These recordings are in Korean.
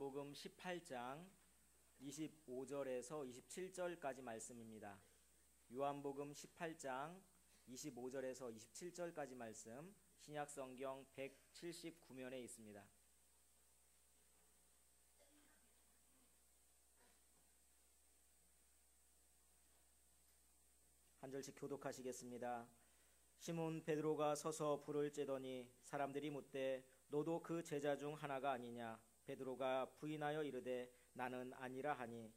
요한복음 18장 25절에서 27절까지 말씀입니다. 요한복음 18장 25절에서 27절까지 말씀, 신약성경 179면에 있습니다. 한 절씩 교독하시겠습니다. 시몬 베드로가 서서 불을 쬐더니 사람들이 묻되 너도 그 제자 중 하나가 아니냐? 베드로가 부인하여 이르되 나는 아니라 하니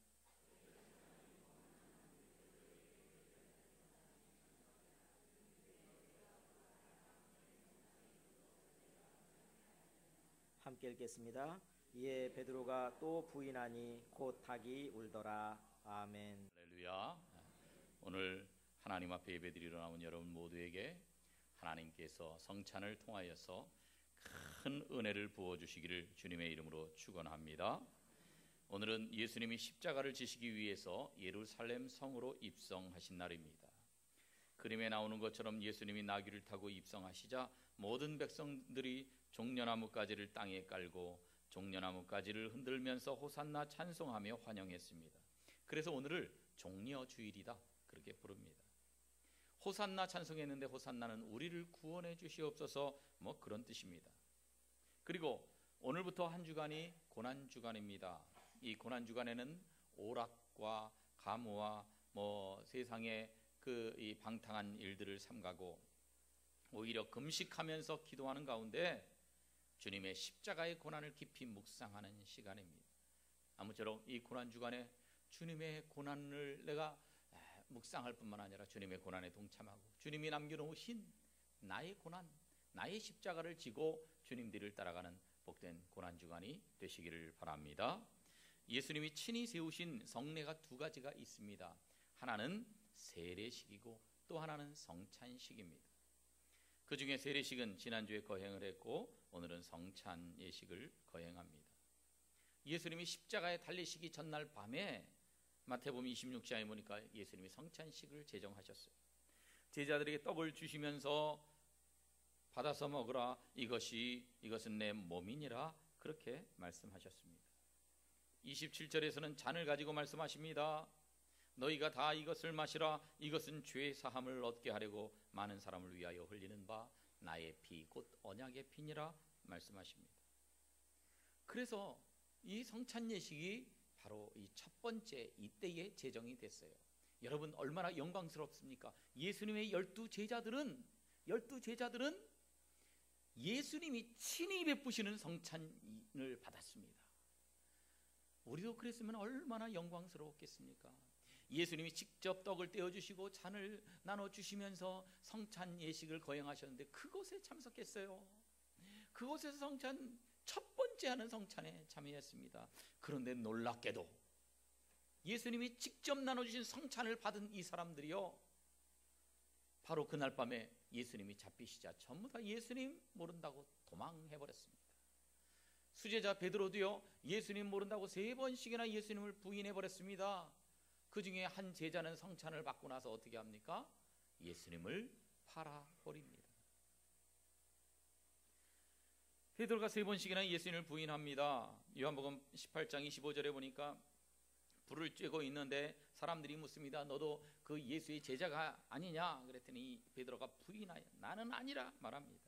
함께 읽겠습니다. 이에 베드로가 또 부인하니 곧 닭이 울더라. 아멘. 할렐루야. 오늘 하나님 앞에 예배드리러 나온 여러분 모두에게 하나님께서 성찬을 통하여서 큰 은혜를 부어주시기를 주님의 이름으로 축원합니다. 오늘은 예수님이 십자가를 지시기 위해서 예루살렘 성으로 입성하신 날입니다. 그림에 나오는 것처럼 예수님이 나귀를 타고 입성하시자 모든 백성들이 종려나무 가지를 땅에 깔고 종려나무 가지를 흔들면서 호산나 찬송하며 환영했습니다. 그래서 오늘을 종려주일이다 그렇게 부릅니다. 호산나 찬송했는데 호산나는 우리를 구원해 주시옵소서 뭐 그런 뜻입니다. 그리고 오늘부터 한 주간이 고난주간입니다. 이 고난주간에는 오락과 가무와 세상의 이 방탕한 일들을 삼가고 오히려 금식하면서 기도하는 가운데 주님의 십자가의 고난을 깊이 묵상하는 시간입니다. 아무쪼록 이 고난주간에 주님의 고난을 내가 묵상할 뿐만 아니라 주님의 고난에 동참하고 주님이 남겨놓으신 나의 고난, 나의 십자가를 지고 주님 뒤를 따라가는 복된 고난주간이 되시기를 바랍니다. 예수님이 친히 세우신 성례가 두 가지가 있습니다. 하나는 세례식이고 또 하나는 성찬식입니다. 그 중에 세례식은 지난주에 거행을 했고 오늘은 성찬 예식을 거행합니다. 예수님이 십자가에 달리시기 전날 밤에 마태복음 26장에 보니까 예수님이 성찬식을 제정하셨어요. 제자들에게 떡을 주시면서 받아서 먹으라, 이것은 내 몸이니라 그렇게 말씀하셨습니다. 27절에서는 잔을 가지고 말씀하십니다. 너희가 다 이것을 마시라, 이것은 죄 사함을 얻게 하려고 많은 사람을 위하여 흘리는 바 나의 피 곧 언약의 피니라 말씀하십니다. 그래서 이 성찬 예식이 바로 이 첫 번째 이때에 제정이 됐어요. 여러분 얼마나 영광스럽습니까? 예수님의 12제자들은 예수님이 친히 베푸시는 성찬을 받았습니다. 우리도 그랬으면 얼마나 영광스러웠겠습니까? 예수님이 직접 떡을 떼어주시고 잔을 나눠주시면서 성찬 예식을 거행하셨는데 그곳에 참석했어요. 그곳에서 성찬 첫 번째 하는 성찬에 참여했습니다. 그런데 놀랍게도 예수님이 직접 나눠주신 성찬을 받은 이 사람들이요, 바로 그날 밤에 예수님이 잡히시자 전부 다 예수님 모른다고 도망해버렸습니다. 수제자 베드로도요, 예수님 모른다고 3번씩이나 예수님을 부인해버렸습니다. 그 중에 한 제자는 성찬을 받고 나서 어떻게 합니까? 예수님을 팔아버립니다. 베드로가 3번씩이나 예수님을 부인합니다. 요한복음 18장 25절에 보니까 불을 쬐고 있는데 사람들이 묻습니다. 너도 그 예수의 제자가 아니냐? 그랬더니 베드로가 부인하여 나는 아니라 말합니다.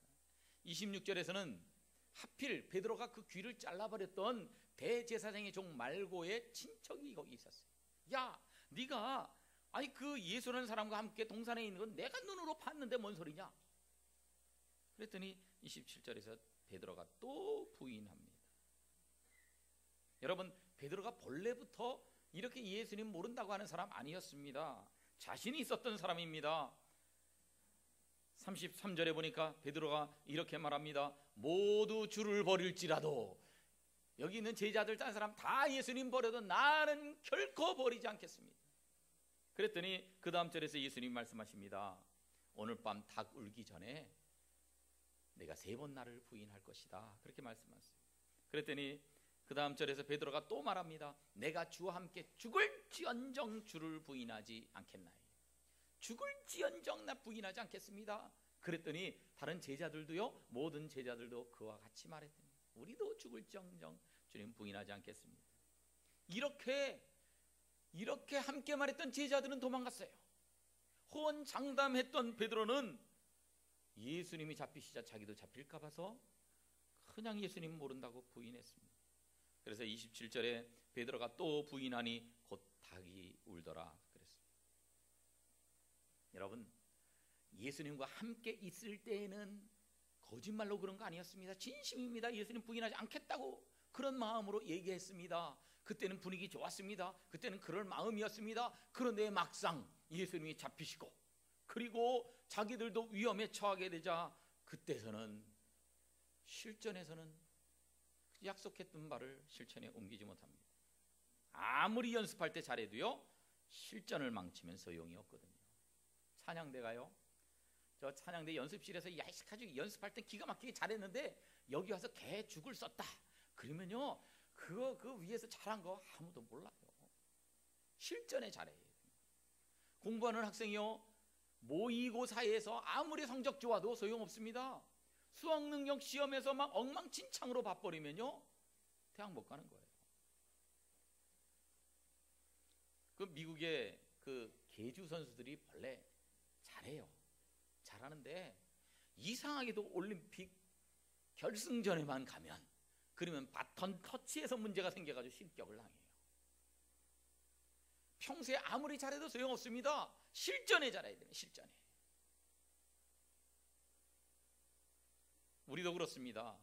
26절에서는 하필 베드로가 그 귀를 잘라버렸던 대제사장의 종 말고의 친척이 거기 있었어요. 야, 네가 그 예수라는 사람과 함께 동산에 있는 건 내가 눈으로 봤는데 뭔 소리냐? 그랬더니 27절에서 베드로가 또 부인합니다. 여러분, 베드로가 본래부터 이렇게 예수님 모른다고 하는 사람 아니었습니다. 자신이 있었던 사람입니다. 33절에 보니까 베드로가 이렇게 말합니다. 모두 주를 버릴지라도, 여기 있는 제자들 딴 사람 다 예수님 버려도 나는 결코 버리지 않겠습니다. 그랬더니 그 다음 절에서 예수님 말씀하십니다. 오늘 밤 닭 울기 전에 내가 3번 나를 부인할 것이다 그렇게 말씀하셨어요. 그랬더니 그 다음 절에서 베드로가 또 말합니다. 내가 주와 함께 죽을지언정 주를 부인하지 않겠나요? 죽을지언정 나 부인하지 않겠습니다. 그랬더니 다른 제자들도요, 모든 제자들도 그와 같이 말했더니 우리도 죽을지언정 주님 부인하지 않겠습니다. 이렇게 함께 말했던 제자들은 도망갔어요. 호언장담했던 베드로는 예수님이 잡히시자 자기도 잡힐까 봐서 그냥 예수님 모른다고 부인했습니다. 그래서 27절에 베드로가 또 부인하니 곧 닭이 울더라 그랬습니다. 여러분, 예수님과 함께 있을 때에는 거짓말로 그런 거 아니었습니다. 진심입니다. 예수님 부인하지 않겠다고 그런 마음으로 얘기했습니다. 그때는 분위기 좋았습니다. 그때는 그럴 마음이었습니다. 그런데 막상 예수님이 잡히시고 그리고 자기들도 위험에 처하게 되자 그때서는 실전에서는 약속했던 말을 실천에 옮기지 못합니다. 아무리 연습할 때 잘해도요, 실전을 망치면 소용이 없거든요. 찬양대가요, 저 찬양대 연습실에서 야식하지 연습할 때 기가 막히게 잘했는데 여기 와서 개 죽을 썼다 그러면요, 그 위에서 잘한 거 아무도 몰라요. 실전에 잘해야 돼요. 공부하는 학생이요, 모의고사에서 아무리 성적 좋아도 소용없습니다. 수학 능력 시험에서 막 엉망진창으로 봐버리면요, 대학 못 가는 거예요. 그 미국의 그 계주 선수들이 원래 잘해요. 잘하는데 이상하게도 올림픽 결승전에만 가면 그러면 바톤 터치에서 문제가 생겨가지고 실격을 당해요. 평소에 아무리 잘해도 소용없습니다. 실전에 잘해야 돼요. 실전에. 우리도 그렇습니다.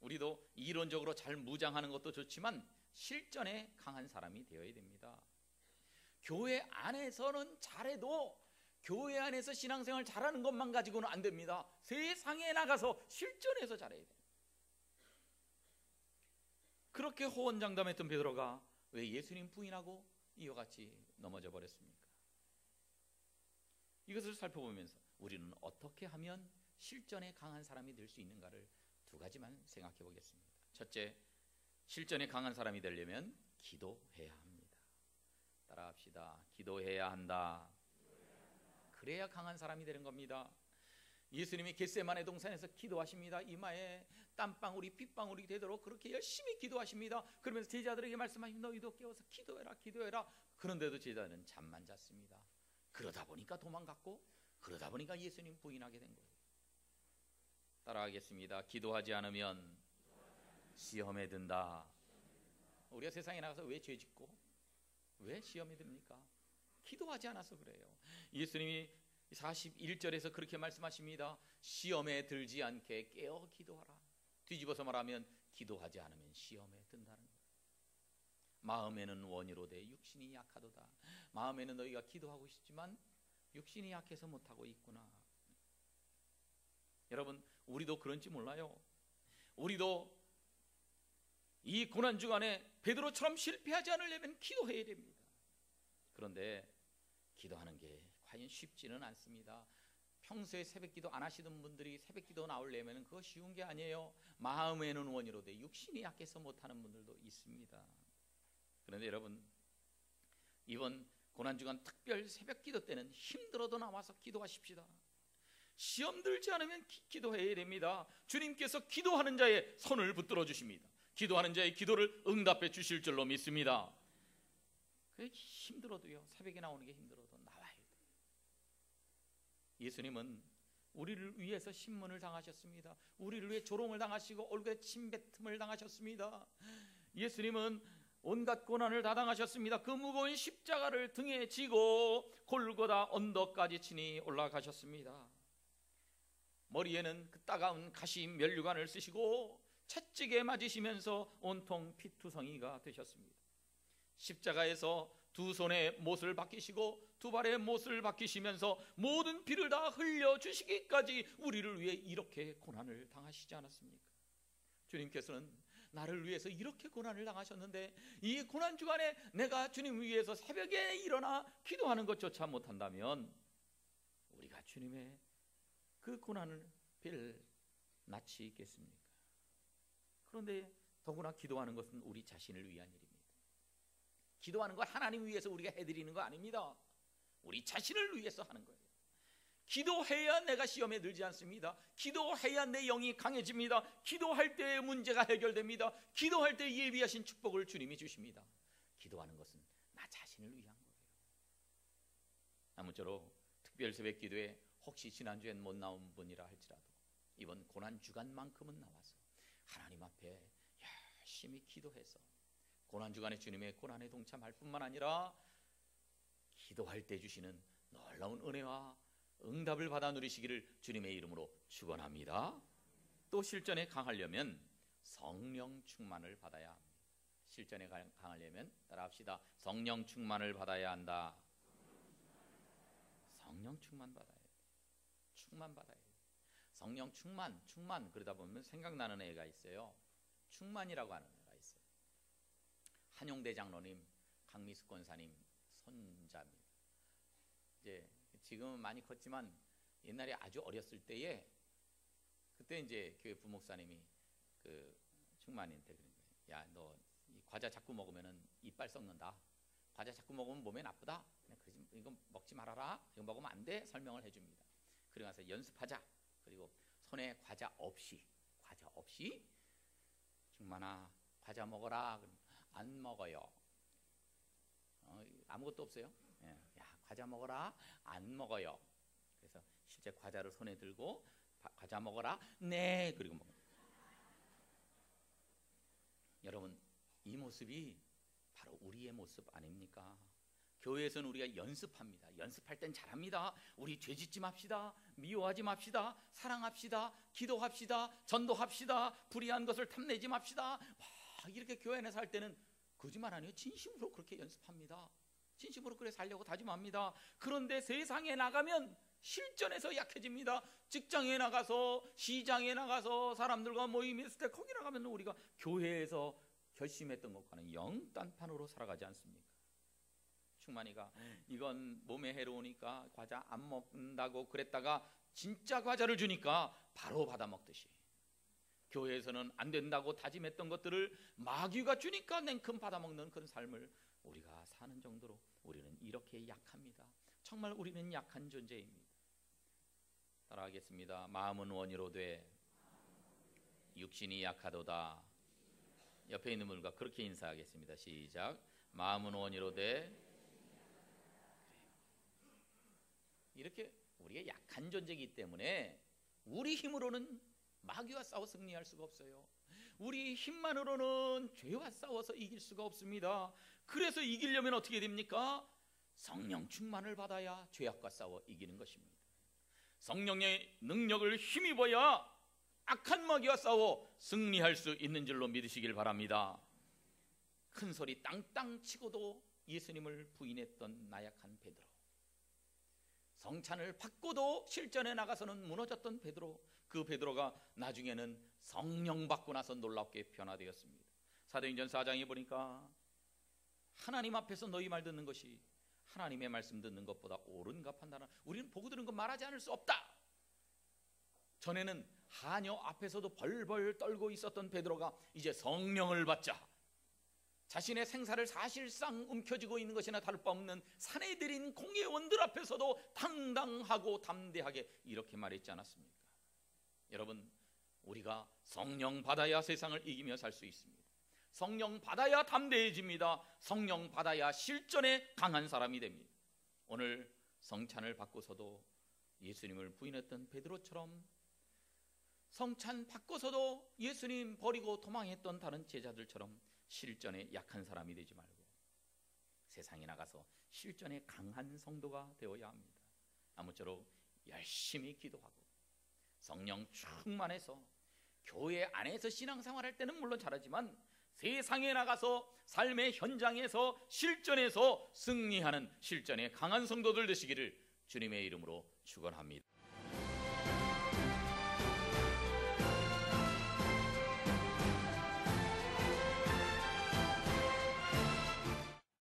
우리도 이론적으로 잘 무장하는 것도 좋지만 실전에 강한 사람이 되어야 됩니다. 교회 안에서는 잘해도 교회 안에서 신앙생활 잘하는 것만 가지고는 안 됩니다. 세상에 나가서 실전에서 잘해야 돼요. 그렇게 호언장담했던 베드로가 왜 예수님 부인하고 이와 같이 넘어져 버렸습니까? 이것을 살펴보면서 우리는 어떻게 하면 실전에 강한 사람이 될 수 있는가를 두 가지만 생각해 보겠습니다. 첫째, 실전에 강한 사람이 되려면 기도해야 합니다. 따라합시다. 기도해야 한다. 그래야 강한 사람이 되는 겁니다. 예수님이 겟세마네 동산에서 기도하십니다. 이마에 땀방울이 핏방울이 되도록 그렇게 열심히 기도하십니다. 그러면서 제자들에게 말씀하십니다. 너희도 깨워서 기도해라, 기도해라. 그런데도 제자는 잠만 잤습니다. 그러다 보니까 도망갔고, 그러다 보니까 예수님 부인하게 된 거예요. 따라하겠습니다. 기도하지 않으면 시험에 든다. 우리가 세상에 나가서 왜 죄짓고 왜 시험에 듭니까? 기도하지 않아서 그래요. 예수님이 41절에서 그렇게 말씀하십니다. 시험에 들지 않게 깨어 기도하라. 뒤집어서 말하면 기도하지 않으면 시험에 든다는 거예요. 마음에는 원이로되 육신이 약하도다. 마음에는 너희가 기도하고 싶지만 육신이 약해서 못하고 있구나. 여러분, 우리도 그런지 몰라요. 우리도 이 고난주간에 베드로처럼 실패하지 않으려면 기도해야 됩니다. 그런데 기도하는 게 과연 쉽지는 않습니다. 평소에 새벽기도 안 하시던 분들이 새벽기도 나오려면 그거 쉬운 게 아니에요. 마음에는 원이로되 육신이 약해서 못하는 분들도 있습니다. 그런데 여러분, 이번 고난주간 특별 새벽기도 때는 힘들어도 나와서 기도하십시다. 시험 들지 않으면 기도해야 됩니다. 주님께서 기도하는 자의 손을 붙들어 주십니다. 기도하는 자의 기도를 응답해 주실 줄로 믿습니다. 힘들어도요, 새벽에 나오는 게 힘들어도 나와야 돼요. 예수님은 우리를 위해서 신문을 당하셨습니다. 우리를 위해 조롱을 당하시고 얼굴에 침뱉음을 당하셨습니다. 예수님은 온갖 고난을 다 당하셨습니다. 그 무거운 십자가를 등에 지고 골고다 언덕까지 친히 올라가셨습니다. 머리에는 그 따가운 가시 면류관을 쓰시고 채찍에 맞으시면서 온통 피투성이가 되셨습니다. 십자가에서 두 손에 못을 박히시고 두 발에 못을 박히시면서 모든 피를 다 흘려주시기까지 우리를 위해 이렇게 고난을 당하시지 않았습니까? 주님께서는 나를 위해서 이렇게 고난을 당하셨는데 이 고난주간에 내가 주님 위해서 새벽에 일어나 기도하는 것조차 못한다면 우리가 주님의 그 고난을 별 낯이 있겠습니까? 그런데 더구나 기도하는 것은 우리 자신을 위한 일입니다. 기도하는 거 하나님 위해서 우리가 해드리는 거 아닙니다. 우리 자신을 위해서 하는 거예요. 기도해야 내가 시험에 들지 않습니다. 기도해야 내 영이 강해집니다. 기도할 때 문제가 해결됩니다. 기도할 때 예비하신 축복을 주님이 주십니다. 기도하는 것은 나 자신을 위한 거예요. 아무쪼록 특별 새벽 기도에 혹시 지난주엔 못 나온 분이라 할지라도 이번 고난 주간만큼은 나와서 하나님 앞에 열심히 기도해서 고난 주간에 주님의 고난에 동참할 뿐만 아니라 기도할 때 주시는 놀라운 은혜와 응답을 받아 누리시기를 주님의 이름으로 축원합니다. 또 실전에 강하려면 성령 충만을 받아야 합니다. 실전에 강하려면 따라합시다. 성령 충만을 받아야 한다. 성령 충만 받아야 돼. 충만 받아야 돼. 성령 충만 그러다 보면 생각나는 애가 있어요. 충만이라고 하는 애가 있어요. 한용대 장로님, 강미숙 권사님 손자입니다. 이제 지금은 많이 컸지만 옛날에 아주 어렸을 때에 그때 이제 교회 부목사님이 그 충만이한테 그런 거예요. 야, 너 이 과자 자꾸 먹으면은 이빨 썩는다. 과자 자꾸 먹으면 몸에 나쁘다. 그냥 이거 먹지 말아라. 이거 먹으면 안 돼. 설명을 해줍니다. 그리고 나서 연습하자. 그리고 손에 과자 없이 충만아 과자 먹어라. 안 먹어요. 아무것도 없어요. 야, 과자 먹어라. 안 먹어요. 그래서 실제 과자를 손에 들고 과자 먹어라. 네. 그리고 먹어요. 여러분, 이 모습이 바로 우리의 모습 아닙니까? 교회에서는 우리가 연습합니다. 연습할 땐 잘합니다. 우리 죄짓지 맙시다. 미워하지 맙시다. 사랑합시다. 기도합시다. 전도합시다. 불의한 것을 탐내지 맙시다. 이렇게 교회 안에서 할 때는 거짓말 아니에요. 진심으로 그렇게 연습합니다. 진심으로 그래 살려고 다짐합니다. 그런데 세상에 나가면 실전에서 약해집니다. 직장에 나가서, 시장에 나가서 사람들과 모임했을 때 거기 나가면 우리가 교회에서 결심했던 것과는 영딴판으로 살아가지 않습니까? 충만이가 이건 몸에 해로우니까 과자 안 먹는다고 그랬다가 진짜 과자를 주니까 바로 받아 먹듯이, 교회에서는 안 된다고 다짐했던 것들을 마귀가 주니까 냉큼 받아 먹는 그런 삶을 우리가 사는 정도로 우리는 이렇게 약합니다. 정말 우리는 약한 존재입니다. 따라하겠습니다. 마음은 원이로되 육신이 약하도다. 옆에 있는 분과 그렇게 인사하겠습니다. 시작. 마음은 원이로되. 이렇게 우리가 약한 존재이기 때문에 우리 힘으로는 마귀와 싸워 승리할 수가 없어요. 우리 힘만으로는 죄와 싸워서 이길 수가 없습니다. 그래서 이기려면 어떻게 됩니까? 성령 충만을 받아야 죄악과 싸워 이기는 것입니다. 성령의 능력을 힘입어야 악한 마귀와 싸워 승리할 수 있는 줄로 믿으시길 바랍니다. 큰 소리 땅땅 치고도 예수님을 부인했던 나약한 베드로, 성찬을 받고도 실전에 나가서는 무너졌던 베드로, 그 베드로가 나중에는 성령 받고 나서 놀랍게 변화되었습니다. 사도행전 4장에 보니까 하나님 앞에서 너희 말 듣는 것이 하나님의 말씀 듣는 것보다 옳은가 판단하라. 우리는 보고 들은 것 말하지 않을 수 없다. 전에는 하녀 앞에서도 벌벌 떨고 있었던 베드로가 이제 성령을 받자 자신의 생사를 사실상 움켜쥐고 있는 것이나 다를 바 없는 산에 들인 공회원들 앞에서도 당당하고 담대하게 이렇게 말했지 않았습니까? 여러분, 우리가 성령 받아야 세상을 이기며 살 수 있습니다. 성령 받아야 담대해집니다. 성령 받아야 실전에 강한 사람이 됩니다. 오늘 성찬을 받고서도 예수님을 부인했던 베드로처럼 성찬 받고서도 예수님 버리고 도망했던 다른 제자들처럼 실전에 약한 사람이 되지 말고 세상에 나가서 실전에 강한 성도가 되어야 합니다. 아무쪼록 열심히 기도하고 성령 충만해서 교회 안에서 신앙생활할 때는 물론 잘하지만 세상에 나가서 삶의 현장에서 실전에서 승리하는 실전에 강한 성도들 되시기를 주님의 이름으로 축원합니다.